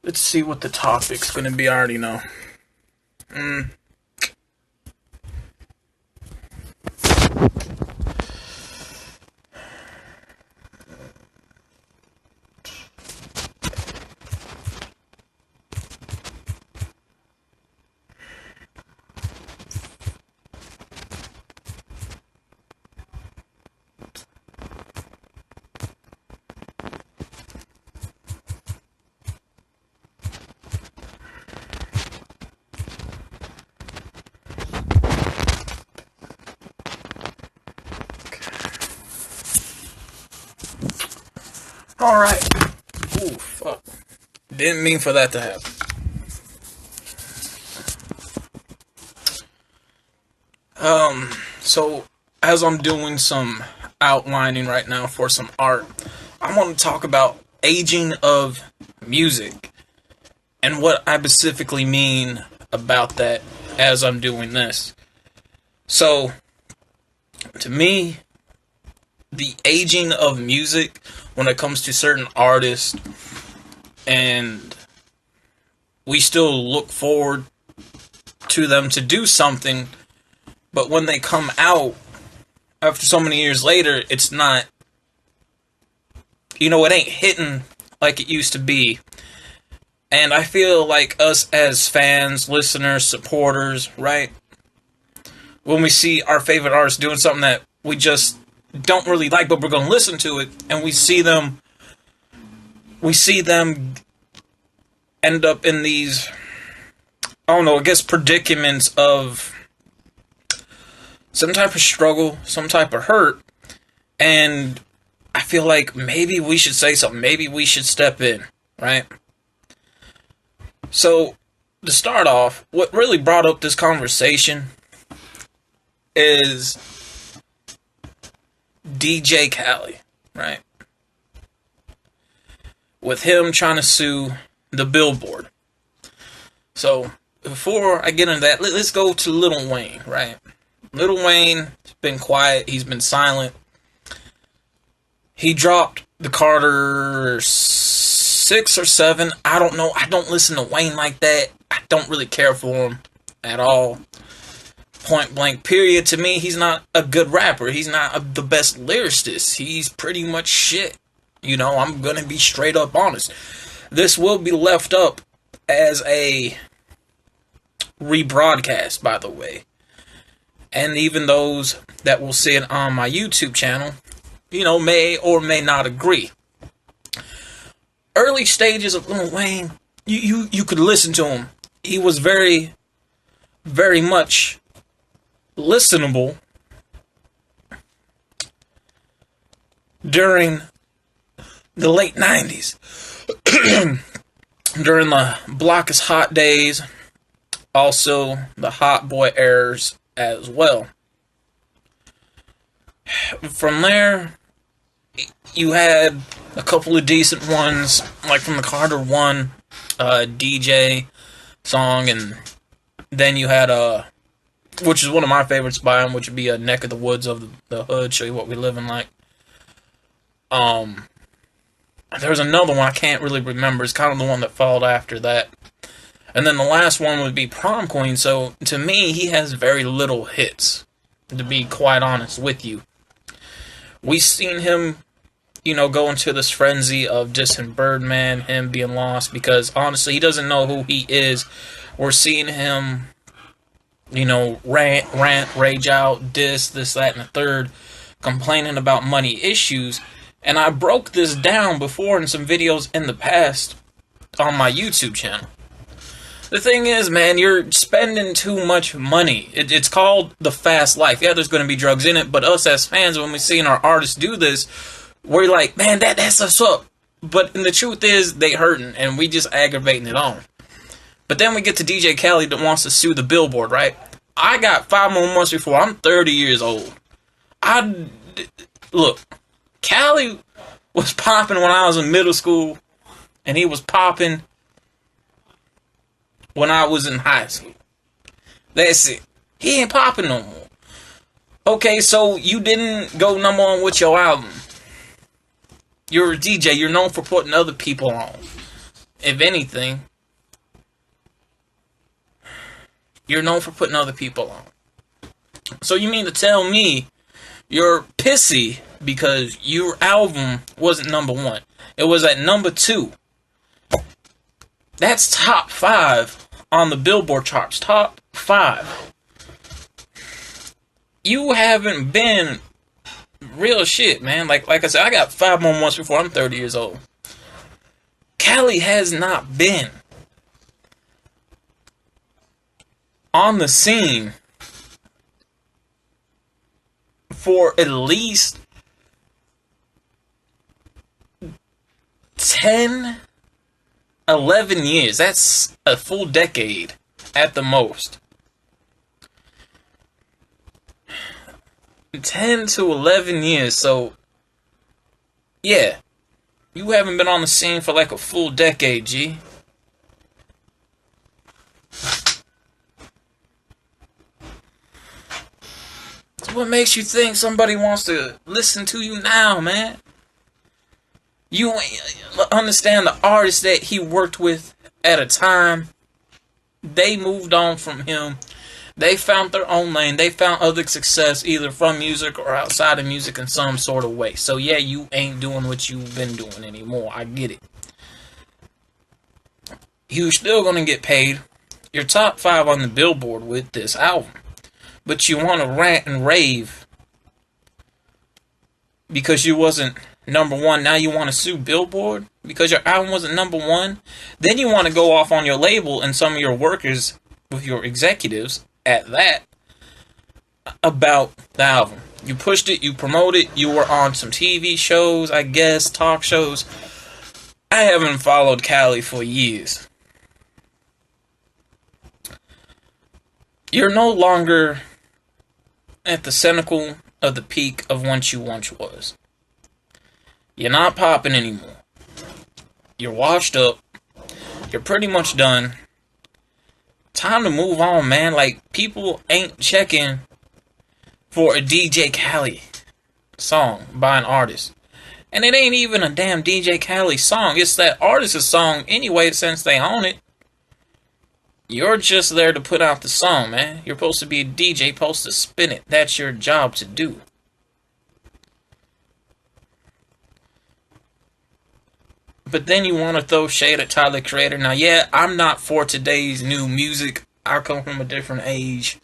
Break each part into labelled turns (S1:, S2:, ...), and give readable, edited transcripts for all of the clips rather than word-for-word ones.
S1: Let's see what the topic's gonna be. I already know. Alright. Ooh, fuck. Didn't mean for that to happen. So, as I'm doing some outlining right now for some art, I want to talk about aging of music and what I specifically mean about that as I'm doing this. So, to me, the aging of music when it comes to certain artists, and we still look forward to them to do something, but when they come out after so many years later, it's not, it ain't hitting like it used to be. And I feel like us as fans, listeners, supporters, right? When we see our favorite artists doing something that we just don't really like, but we're going to listen to it, and we see them end up in these, predicaments of some type of struggle, some type of hurt, and I feel like maybe we should say something, maybe we should step in, right? So, to start off, what really brought up this conversation is DJ Khaled, right? With him trying to sue the Billboard. So, before I get into that, let's go to Lil Wayne, right? Lil Wayne has been quiet, he's been silent. He dropped the Carter 6 or 7, I don't know, I don't listen to Wayne like that. I don't really care for him at all. Point blank period. To me, he's not a good rapper. He's not the best lyricist. He's pretty much shit. I'm gonna be straight up honest. This will be left up as a rebroadcast, by the way. And even those that will see it on my YouTube channel, may or may not agree. Early stages of Lil Wayne, you could listen to him. He was very, very much listenable during the late 90s. During the Block is Hot days, also the Hot Boy eras as well. From there, you had a couple of decent ones, like from the Carter 1 DJ song, and then you had which is one of my favorites by him, which would be a Neck of the Woods of the Hood, show you what we living like. There was another one I can't really remember. It's kind of the one that followed after that. And then the last one would be Prom Queen. So, to me, he has very little hits, to be quite honest with you. We've seen him, go into this frenzy of dissing Birdman, him being lost, because, honestly, he doesn't know who he is. We're seeing him, rant, rage out, diss, this, that, and the third, complaining about money issues. And I broke this down before in some videos in the past on my YouTube channel. The thing is, man, you're spending too much money. It's called the fast life. Yeah, there's going to be drugs in it, but us as fans, when we see our artists do this, we're like, man, that's what's up. But the truth is, they hurting, and we just aggravating it on. But then we get to DJ Khaled that wants to sue the Billboard, right? I got 5 more months before I'm 30 years old. Look, Khaled was popping when I was in middle school, and he was popping when I was in high school. That's it. He ain't popping no more. Okay, so you didn't go number one with your album. You're a DJ. You're known for putting other people on. if anything, you're known for putting other people on. So you mean to tell me you're pissy because your album wasn't number one? It was at number 2. That's top 5 on the Billboard charts. Top 5. You haven't been real shit, man. Like I said, I got 5 more months before I'm 30 years old. Cali has not been on the scene for at least 10, 11 years. That's a full decade at the most. 10 to 11 years. So, yeah. You haven't been on the scene for like a full decade, G. So what makes you think somebody wants to listen to you now, man? You understand the artists that he worked with at a time. They moved on from him. They found their own lane. They found other success either from music or outside of music in some sort of way. So yeah, you ain't doing what you've been doing anymore. I get it. You're still going to get paid. You're top 5 on the Billboard with this album. But you want to rant and rave because you wasn't number 1. Now you want to sue Billboard because your album wasn't number 1. Then you want to go off on your label and some of your workers with your executives at that about the album. You pushed it, you promoted, you were on some TV shows, I guess, talk shows. I haven't followed Cali for years. You're no longer at the cynical of the peak of what you once was. You're not popping anymore. You're washed up. You're pretty much done. Time to move on, man. Like, people ain't checking for a DJ Khaled song by an artist. And it ain't even a damn DJ Khaled song. It's that artist's song anyway, since they own it. You're just there to put out the song, man. You're supposed to be a DJ, supposed to spin it. That's your job to do. But then you want to throw shade at Tyler, Creator. Now, yeah, I'm not for today's new music. I come from a different age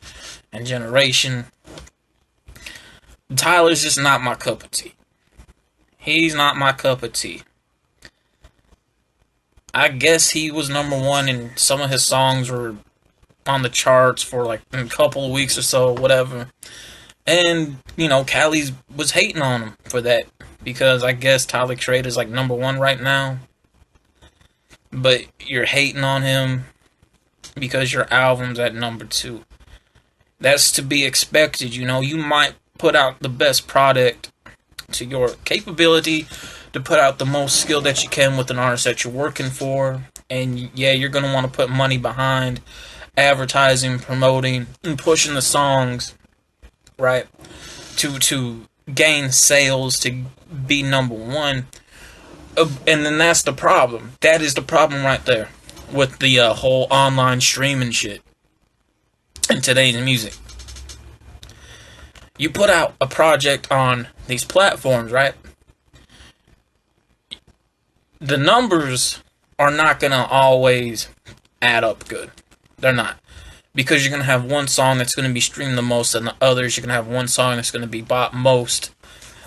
S1: and generation. Tyler's just not my cup of tea. He's not my cup of tea. I guess he was number 1 and some of his songs were on the charts for like a couple of weeks or so, whatever. And, you know, Cali was hating on him for that. Because I guess Tyler Creator's like number 1 right now. But you're hating on him because your album's at number 2. That's to be expected, you know. You might put out the best product to your capability to put out the most skill that you can with an artist that you're working for. And yeah, you're going to want to put money behind advertising, promoting, and pushing the songs, right? To gain sales, to be number 1, and then that's the problem. That is the problem right there with the whole online streaming shit in today's music. You put out a project on these platforms, right? The numbers are not gonna always add up good. They're not. Because you're going to have one song that's going to be streamed the most than the others. You're going to have one song that's going to be bought most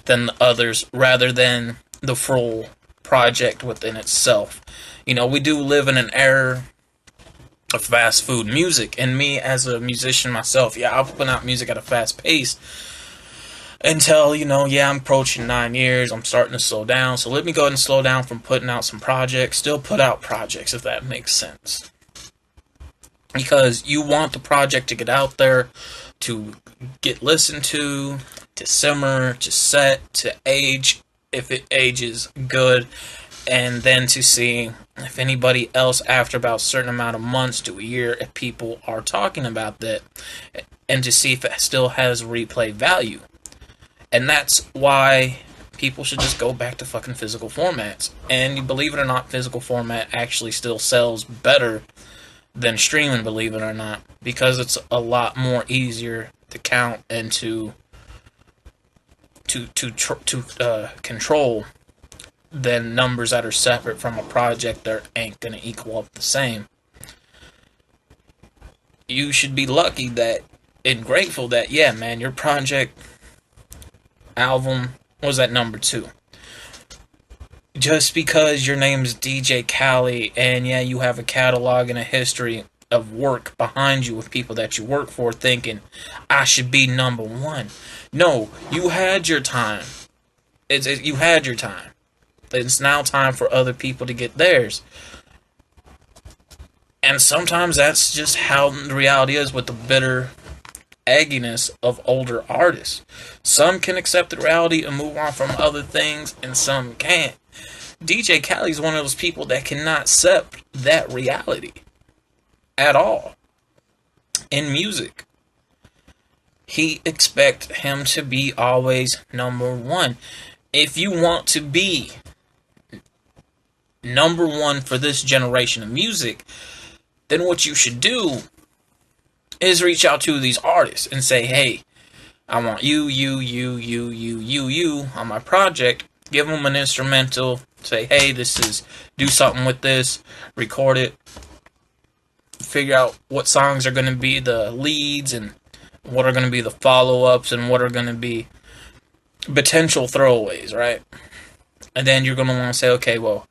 S1: than the others, rather than the full project within itself. You know, we do live in an era of fast food music. And me, as a musician myself, yeah, I'll put out music at a fast pace until, you know, yeah, I'm approaching 9 years. I'm starting to slow down. So let me go ahead and slow down from putting out some projects. Still put out projects, if that makes sense. Because you want the project to get out there, to get listened to simmer, to set, to age, if it ages good, and then to see if anybody else, after about a certain amount of months to a year, if people are talking about that, and to see if it still has replay value. And that's why people should just go back to fucking physical formats. And you believe it or not, physical format actually still sells better than streaming, believe it or not, because it's a lot more easier to count and to control than numbers that are separate from a project that ain't gonna equal up the same. You should be lucky that and grateful that, yeah, man, your project album was at number 2. Just because your name's DJ Khaled and yeah, you have a catalog and a history of work behind you with people that you work for thinking, I should be number 1. No, you had your time. You had your time. It's now time for other people to get theirs. And sometimes that's just how the reality is with the bitter egginess of older artists. Some can accept the reality and move on from other things, and some can't. DJ Khaled is one of those people that cannot accept that reality at all. In music, he expects him to be always number 1. If you want to be number 1 for this generation of music, then what you should do is reach out to these artists and say, hey, I want you on my project. Give them an instrumental. Say, hey, do something with this. Record it. Figure out what songs are going to be the leads and what are going to be the follow-ups and what are going to be potential throwaways, right? And then you're going to want to say, okay, well,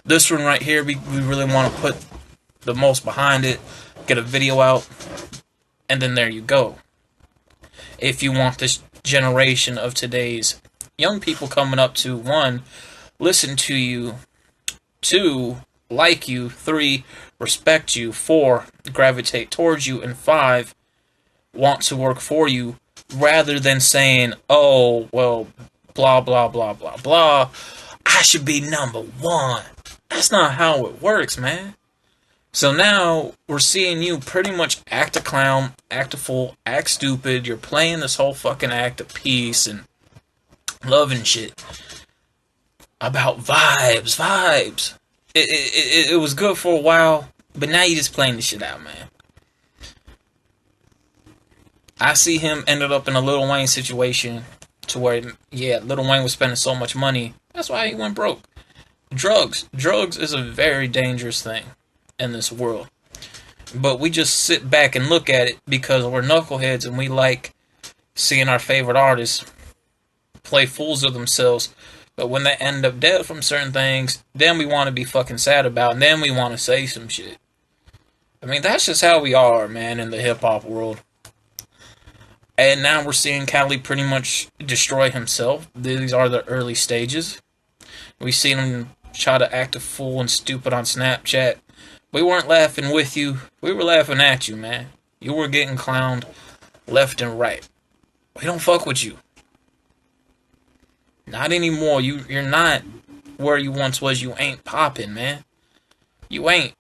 S1: this one right here, we really want to put the most behind it. Get a video out. And then there you go. If you want this generation of today's young people coming up to 1, listen to you, 2, like you, 3, respect you, 4, gravitate towards you, and 5, want to work for you, rather than saying, oh, well, blah, blah, blah, blah, blah, I should be number 1. That's not how it works, man. So now we're seeing you pretty much act a clown, act a fool, act stupid. You're playing this whole fucking act of peace and love and shit about vibes. It was good for a while, but now you're just playing the shit out, man. I see him ended up in a Lil Wayne situation to where, yeah, Lil Wayne was spending so much money. That's why he went broke. Drugs is a very dangerous thing in this world. But we just sit back and look at it because we're knuckleheads and we like seeing our favorite artists play fools of themselves. But when they end up dead from certain things, then we want to be fucking sad about, and then we want to say some shit. I mean, that's just how we are, man, in the hip-hop world. And now we're seeing Khaled pretty much destroy himself. These are the early stages. We've seen him try to act a fool and stupid on Snapchat. We weren't laughing with you. We were laughing at you, man. You were getting clowned left and right. We don't fuck with you. Not anymore. You're not where you once was. You ain't popping, man. You ain't.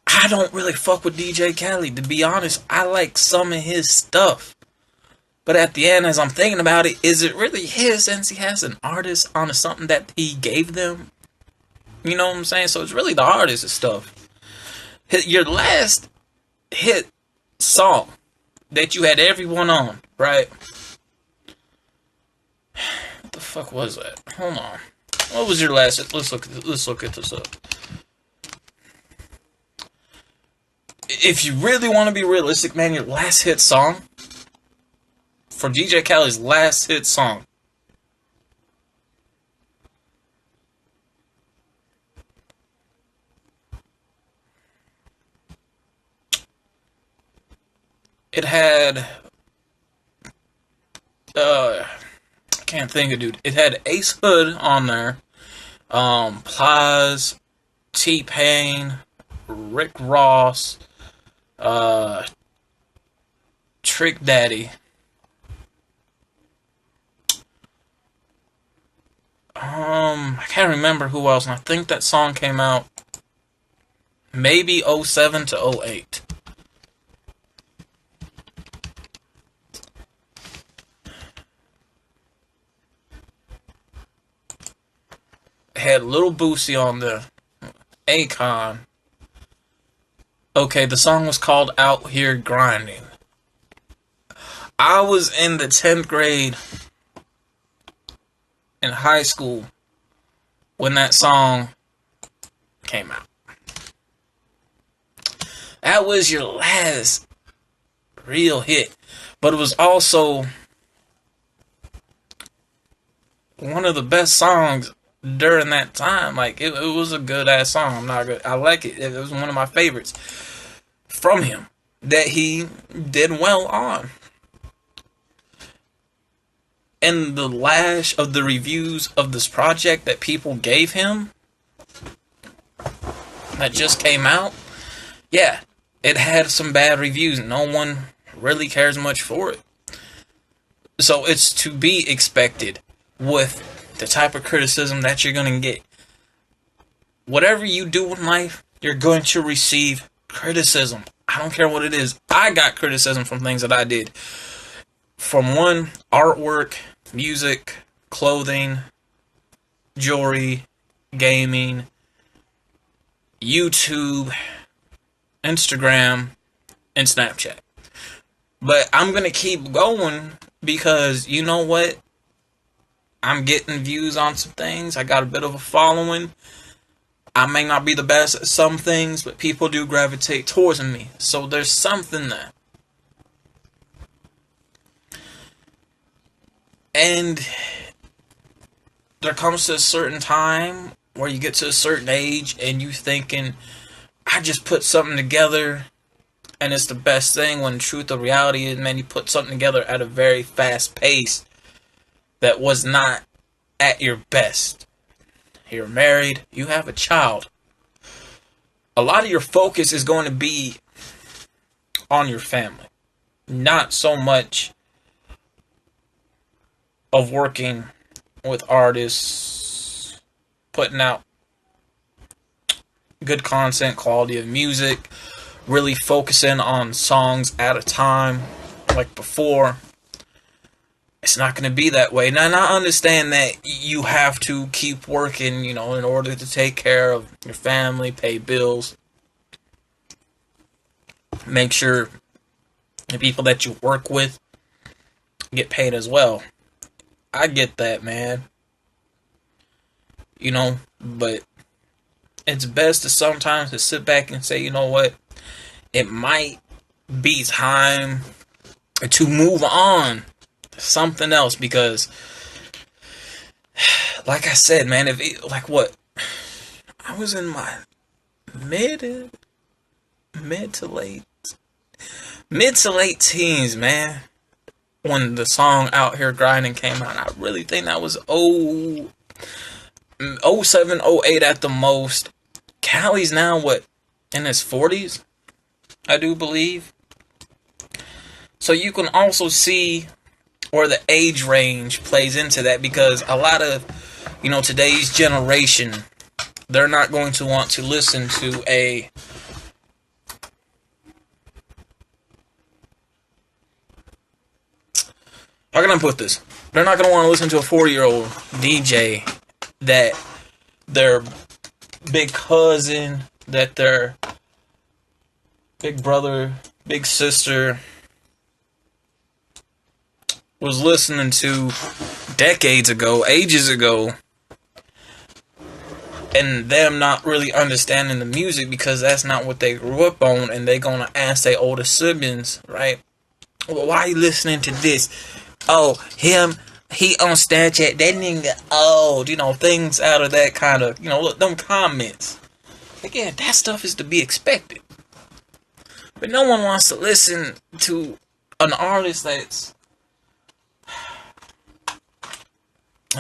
S1: I don't really fuck with DJ Khaled, to be honest. I like some of his stuff. But at the end, as I'm thinking about it, is it really his since he has an artist on something that he gave them? You know what I'm saying? So it's really the artist's stuff. Your last hit song that you had everyone on, right? What the fuck was that? Hold on. What was your last? Let's look at this up. If you really want to be realistic, man, your last hit song for DJ Khaled's last hit song. It had, I can't think of, dude. It had Ace Hood on there, Plies, T-Pain, Rick Ross, Trick Daddy. I can't remember who else, and I think that song came out maybe 07 to 08. had Little Boosie on there, Akon. Okay, the song was called Out Here Grinding. I was in the 10th grade in high school when that song came out. That was your last real hit. But it was also one of the best songs during that time. Like, it was a good ass song. I'm not good. I like it. It was one of my favorites from him that he did well on. And the lash of the reviews of this project that people gave him that just came out, yeah, it had some bad reviews. No one really cares much for it. So it's to be expected with the type of criticism that you're going to get. Whatever you do in life, you're going to receive criticism. I don't care what it is. I got criticism from things that I did. From one, artwork, music, clothing, jewelry, gaming, YouTube, Instagram, and Snapchat. But I'm going to keep going because, you know what? I'm getting views on some things. I got a bit of a following. I may not be the best at some things, but people do gravitate towards me. So there's something there. And there comes to a certain time where you get to a certain age and you thinking, I just put something together and it's the best thing, when the truth of reality is, man, you put something together at a very fast pace that was not at your best. You're married, you have a child. A lot of your focus is going to be on your family, not so much of working with artists, putting out good content, quality of music, really focusing on songs at a time like before. It's not going to be that way. Now, I understand that you have to keep working, in order to take care of your family, pay bills, make sure the people that you work with get paid as well. I get that, man. But it's best to sometimes to sit back and say, you know what? It might be time to move on to something else, because, like I said, man, I was in my mid to late teens, man, when the song Out Here Grinding came out. I really think that was 07, 08 at the most. Cali's now, in his 40s? I do believe. So you can also see where the age range plays into that, because a lot of, today's generation, they're not going to want to listen to how can I put this? They're not going to want to listen to a 40-year-old DJ that their big cousin, that their big brother, big sister was listening to decades ago, ages ago, and them not really understanding the music because that's not what they grew up on, and they gonna ask their older siblings, right? Well, why are you listening to this? Oh, he on Snapchat, that nigga old, things out of that kind of, look, them comments. Again, that stuff is to be expected. But no one wants to listen to an artist that's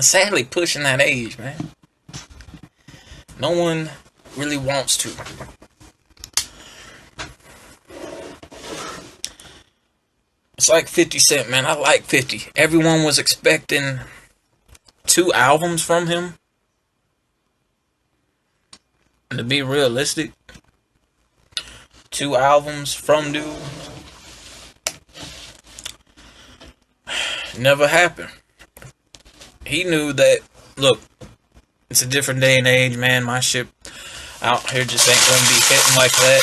S1: sadly pushing that age, man. No one really wants to. It's like 50 Cent, man. I like 50. Everyone was expecting 2 albums from him. And to be realistic, 2 albums from dude never happened. He knew that, look, It's a different day and age, man. My shit out here just ain't gonna be hitting like that.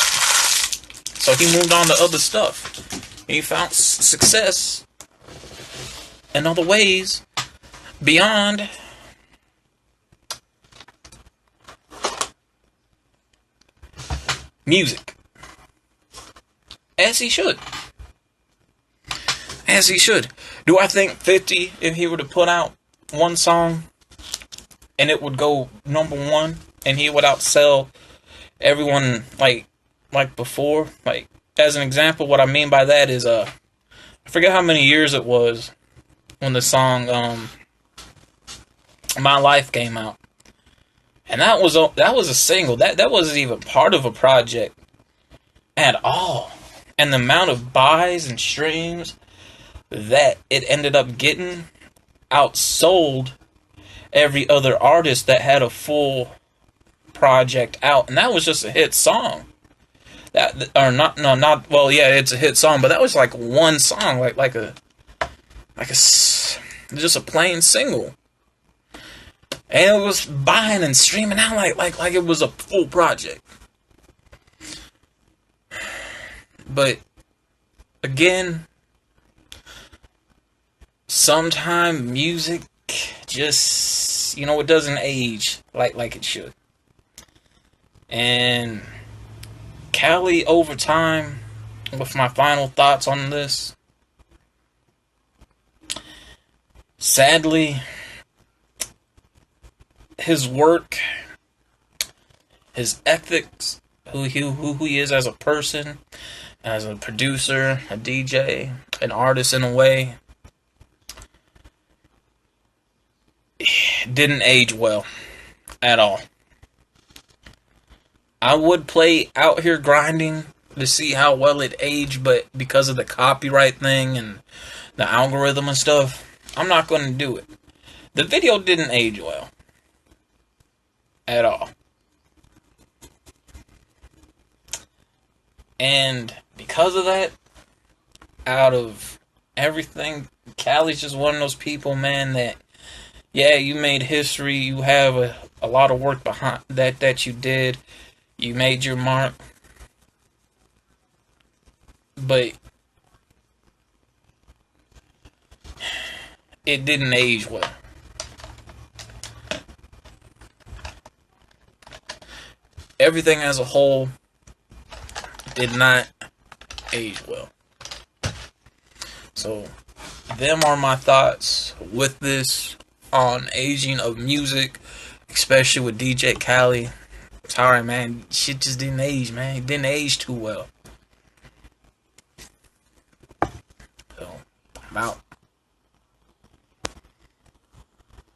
S1: So he moved on to other stuff. He found success in other ways beyond music. As he should. As he should. Do I think 50, if he were to put out one song and it would go #1 and he would outsell everyone like before? Like, as an example, what I mean by that is I forget how many years it was when the song My Life came out. And that was a single. That wasn't even part of a project at all. And the amount of buys and streams that it ended up getting outsold every other artist that had a full project out. And that was just a hit song. It's a hit song, but that was like one song, just a plain single. And it was buying and streaming out like it was a full project. But again, sometimes music just, it doesn't age like it should. And Cali, over time, with my final thoughts on this, sadly, his work, his ethics, who he is as a person, as a producer, a DJ, an artist in a way, didn't age well at all. I would play Out Here Grinding to see how well it aged, but because of the copyright thing and the algorithm and stuff, I'm not going to do it. The video didn't age well at all. And because of that, out of everything, Cali's just one of those people, man, that, yeah, you made history. You have a lot of work behind that you did. You made your mark. But it didn't age well. Everything as a whole did not age well. So, them are my thoughts with this on aging of music, especially with DJ Khaled. Sorry, man. Shit just didn't age, man. It didn't age too well. So, I'm out.